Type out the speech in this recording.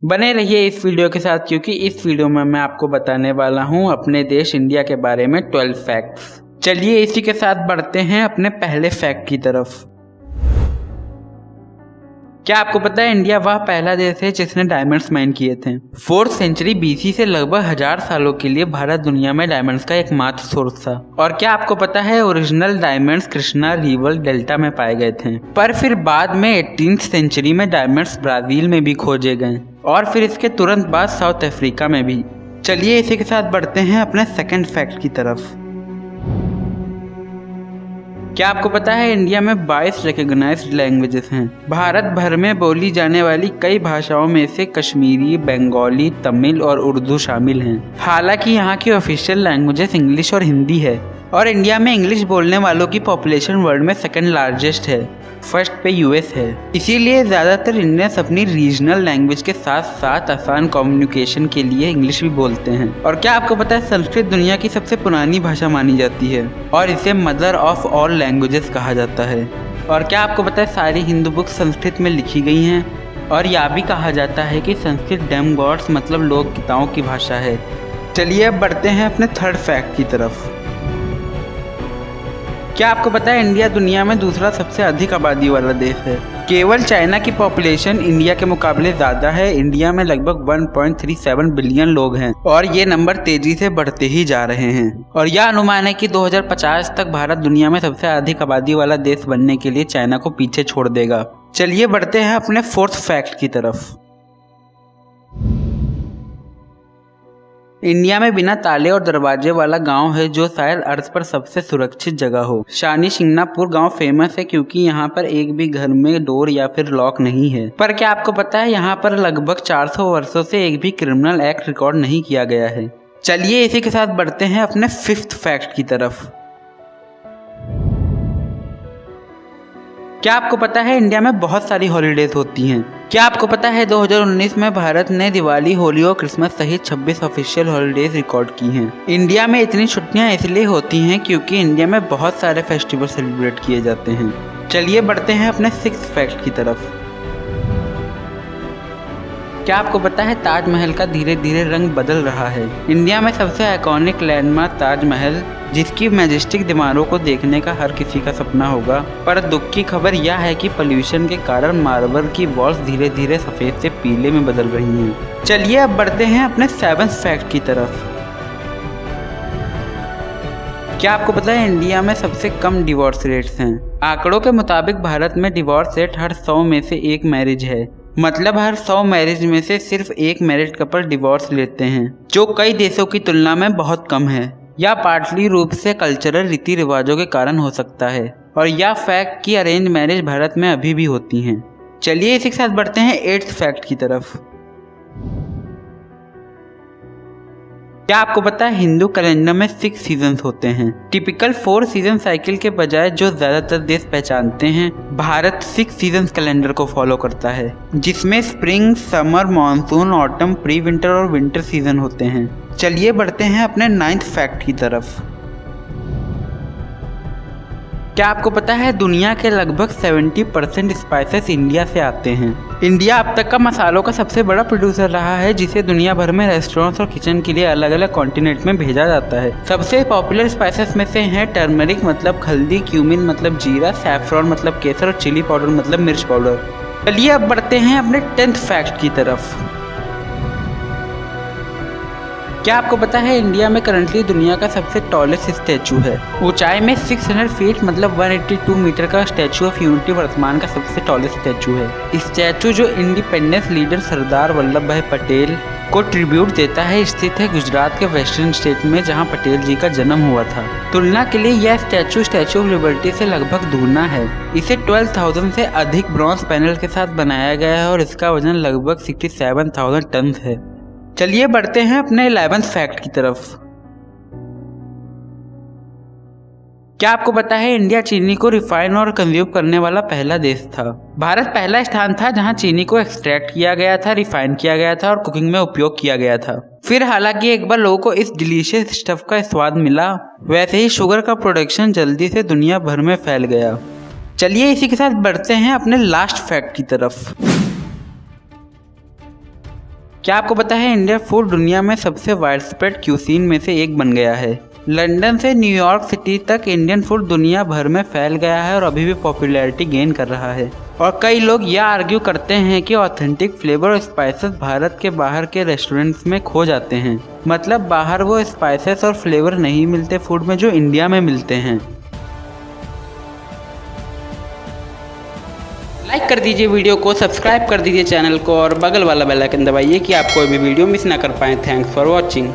बने रहिए इस वीडियो के साथ क्योंकि इस वीडियो में मैं आपको बताने वाला हूं अपने देश इंडिया के बारे में 12 फैक्ट्स। चलिए इसी के साथ बढ़ते हैं अपने पहले फैक्ट की तरफ। क्या आपको पता है इंडिया वह पहला देश है जिसने डायमंड्स माइन किए थे। 4th सेंचुरी BC से लगभग 1000 सालों के लिए भारत दुनिया में डायमंड्स का एकमात्र सोर्स था। और क्या आपको पता है original diamonds Krishna river delta में पाए गए थे, पर फिर बाद में 18th सेंचुरी में डायमंड्स ब्राजील में भी खोजे गए और फिर इसके तुरंत बाद साउथ अफ्रीका में भी। चलिए इसी के साथ बढ़ते हैं अपने सेकंड फैक्ट की तरफ। क्या आपको पता है इंडिया में 22 रिकॉग्नाइज्ड लैंग्वेजेस हैं। भारत भर में बोली जाने वाली कई भाषाओं में से कश्मीरी, बंगाली, तमिल और उर्दू शामिल हैं। हालांकि यहाँ की ऑफिशियल लैंग्वेजेस इंग्लिश और हिंदी है और इंडिया में इंग्लिश बोलने वालों की पॉपुलेशन वर्ल्ड में सेकंड लार्जेस्ट है, फर्स्ट पे US है। इसीलिए ज़्यादातर इंडियंस अपनी रीजनल लैंग्वेज के साथ साथ आसान कम्युनिकेशन के लिए इंग्लिश भी बोलते हैं। और क्या आपको पता है संस्कृत दुनिया की सबसे पुरानी भाषा मानी जाती है और इसे मदर ऑफ ऑल लैंग्वेजेस कहा जाता है। और क्या आपको पता है सारी हिंदू बुक्स संस्कृत में लिखी गई हैं और यह भी कहा जाता है कि संस्कृत डेम गॉड्स मतलब लोक गीताओं की भाषा है। चलिए अब बढ़ते हैं अपने थर्ड फैक्ट की तरफ। क्या आपको पता है इंडिया दुनिया में दूसरा सबसे अधिक आबादी वाला देश है। केवल चाइना की पॉपुलेशन इंडिया के मुकाबले ज़्यादा है। इंडिया में लगभग 1.37 बिलियन लोग हैं और ये नंबर तेजी से बढ़ते ही जा रहे हैं। और यह अनुमान है कि 2050 तक भारत दुनिया में सबसे अधिक आबादी वाला देश बनने के लिए चाइना को पीछे छोड़ देगा। चलिए बढ़ते हैं अपने फोर्थ फैक्ट की तरफ। इंडिया में बिना ताले और दरवाजे वाला गांव है जो शायद अर्थ पर सबसे सुरक्षित जगह हो। शानी शिंगनापुर गांव फेमस है क्योंकि यहां पर एक भी घर में डोर या फिर लॉक नहीं है। पर क्या आपको पता है यहां पर लगभग 400 वर्षों से एक भी क्रिमिनल एक्ट रिकॉर्ड नहीं किया गया है। चलिए इसी के साथ बढ़ते हैं अपने फिफ्थ फैक्ट की तरफ। क्या आपको पता है इंडिया में बहुत सारी हॉलीडेज होती हैं। क्या आपको पता है 2019 में भारत ने दिवाली, होली और क्रिसमस सहित 26 ऑफिशियल हॉलीडेज रिकॉर्ड की हैं। इंडिया में इतनी छुट्टियां इसलिए होती हैं क्योंकि इंडिया में बहुत सारे फेस्टिवल सेलिब्रेट किए जाते हैं। चलिए बढ़ते हैं अपने सिक्स्थ फैक्ट की तरफ। क्या आपको पता है ताजमहल का धीरे धीरे रंग बदल रहा है। इंडिया में सबसे आइकॉनिक लैंडमार्क ताजमहल, जिसकी मैजेस्टिक दीवारों को देखने का हर किसी का सपना होगा, पर दुख की खबर यह है कि पोल्यूशन के कारण मार्बल की वॉल्स धीरे धीरे सफेद से पीले में बदल रही हैं। चलिए अब बढ़ते हैं अपने सेवंथ फैक्ट की तरफ। क्या आपको पता है इंडिया में सबसे कम डिवोर्स रेट्स हैं। आंकड़ों के मुताबिक भारत में डिवोर्स रेट हर 100 में से एक मैरिज है। मतलब हर 100 मैरिज में से सिर्फ एक मैरिड कपल डिवोर्स लेते हैं, जो कई देशों की तुलना में बहुत कम है। यह पार्टली रूप से कल्चरल रीति रिवाजों के कारण हो सकता है और यह फैक्ट कि अरेंज मैरिज भारत में अभी भी होती हैं। चलिए इसी के साथ बढ़ते हैं 8th फैक्ट की तरफ। क्या आपको पता है हिंदू कैलेंडर में 6 सीजन्स होते हैं। टिपिकल 4 सीजन साइकिल के बजाय जो ज्यादातर देश पहचानते हैं, भारत 6 सीजन्स कैलेंडर को फॉलो करता है, जिसमें spring, summer, monsoon, autumn, pre winter और विंटर सीजन होते हैं। चलिए बढ़ते हैं अपने 9th फैक्ट की तरफ। क्या आपको पता है दुनिया के लगभग 70% स्पाइसेस इंडिया से आते हैं। इंडिया अब तक का मसालों का सबसे बड़ा प्रोड्यूसर रहा है, जिसे दुनिया भर में रेस्टोरेंट्स और किचन के लिए अलग अलग कॉन्टिनेंट में भेजा जाता है। सबसे पॉपुलर स्पाइसेस में से हैं टर्मरिक मतलब हल्दी, क्यूमिन मतलब जीरा, सैफरॉन मतलब केसर और चिली पाउडर मतलब मिर्च पाउडर। चलिए अब बढ़ते हैं अपने 10th फैक्ट की तरफ। क्या आपको पता है इंडिया में करंटली दुनिया का सबसे टॉलेस्ट स्टैचू है। ऊंचाई में 600 फीट मतलब 182 मीटर का स्टैचू ऑफ यूनिटी वर्तमान का सबसे टॉलेस्ट स्टैचू है। स्टैचू जो इंडिपेंडेंस लीडर सरदार वल्लभ भाई पटेल को ट्रिब्यूट देता है, स्थित है गुजरात के वेस्टर्न स्टेट में, जहां पटेल जी का जन्म हुआ था। तुलना के लिए यह स्टैचू ऑफ लिबर्टी से लगभग दुगना है। इसे 12,000 से अधिक ब्रॉन्ज पैनल के साथ बनाया गया है और इसका वजन लगभग 67,000 टन है। चलिए बढ़ते हैं अपने 11th फैक्ट की तरफ। क्या आपको पता है इंडिया चीनी को रिफाइन और कंज्यूम करने वाला पहला देश था। भारत पहला स्थान था जहां चीनी को एक्सट्रैक्ट किया गया था, रिफाइन किया गया था और कुकिंग में उपयोग किया गया था। फिर हालांकि एक बार लोगों को इस डिलीशियस स्टफ का स्वाद मिला, वैसे ही शुगर का प्रोडक्शन जल्दी से दुनिया भर में फैल गया। चलिए इसी के साथ बढ़ते हैं अपने लास्ट फैक्ट की तरफ। क्या आपको पता है इंडियन फूड दुनिया में सबसे वाइडस्प्रेड क्यूसीन में से एक बन गया है। लंदन से न्यूयॉर्क सिटी तक इंडियन फूड दुनिया भर में फैल गया है और अभी भी पॉपुलैरिटी गेन कर रहा है। और कई लोग यह आर्ग्यू करते हैं कि ऑथेंटिक फ्लेवर और स्पाइसेस भारत के बाहर के रेस्टोरेंट्स में खो जाते हैं। मतलब बाहर वो स्पाइसेस और फ्लेवर नहीं मिलते फूड में जो इंडिया में मिलते हैं। लाइक कर दीजिए वीडियो को, सब्सक्राइब कर दीजिए चैनल को और बगल वाला बेल आइकन दबाइए कि आप कोई भी वीडियो मिस ना कर पाएँ। Thanks for watching.